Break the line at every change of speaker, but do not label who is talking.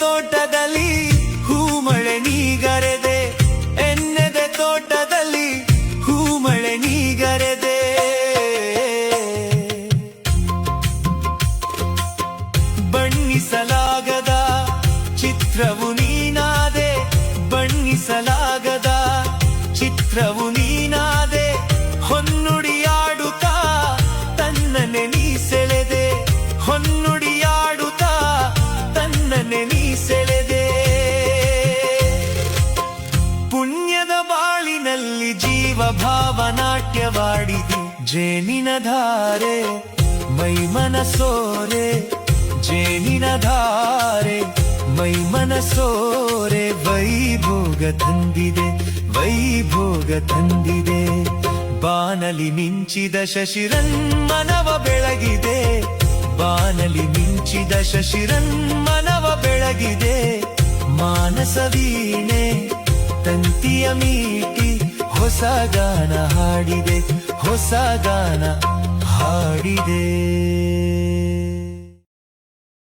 ತೋಟದಲ್ಲಿ ಹೂಮಳೆ ನೀಗರೆದೆ, ಎನ್ನೆದೆ ತೋಟದಲ್ಲಿ ಹೂಮಳೆ ನೀಗರೆದೆ. ಬಣ್ಣಿಸಲಾಗದ ಚಿತ್ರವು ನೀನಾದೆ, ಬಣ್ಣಿಸಲಾಗದ ಚಿತ್ರವು ನೀನಾದೆ. ಹೊನ್ನುಡಿಯಾಡುತ್ತಾ ತನ್ನನೆ ನೀ ಸೆಳೆದೆ, ಹೊನ್ನುಡಿಯಾಡುತ್ತಾ ತನ್ನನೆ ನೀ ಸೆಳೆದೆ. ಪುಣ್ಯದ ಬಾಳಿನಲ್ಲಿ ಜೀವ ಭಾವನಾಟ್ಯವಾಡಿದೆ, ಜೇನಿನ ಧಾರೆ ಮೈಮನ ಸೋರೆ, ಜೇನಿನ ಧಾರೆ ಮೈಮನ ಸೋರೆ. ವೈಭೋಗ ತಂದಿದೆ, ವೈಭೋಗ ತಂದಿದೆ. ಬಾನಲಿ ಮಿಂಚಿದ ಶಶಿರನ್ಮನವ ಬೆಳಗಿದೆ, ಬಾನಲಿ ಮಿಂಚಿದ ಶಶಿರನ್ಮನವ ಬೆಳಗಿದೆ. ಮಾನಸ ವೀಣೆ ತಂತಿಯ ಮೀಟಿ ಹೊಸ ಗಾನ ಹಾಡಿದೆ, ಹೊಸ ಗಾನ ಹಾಡಿದೆ.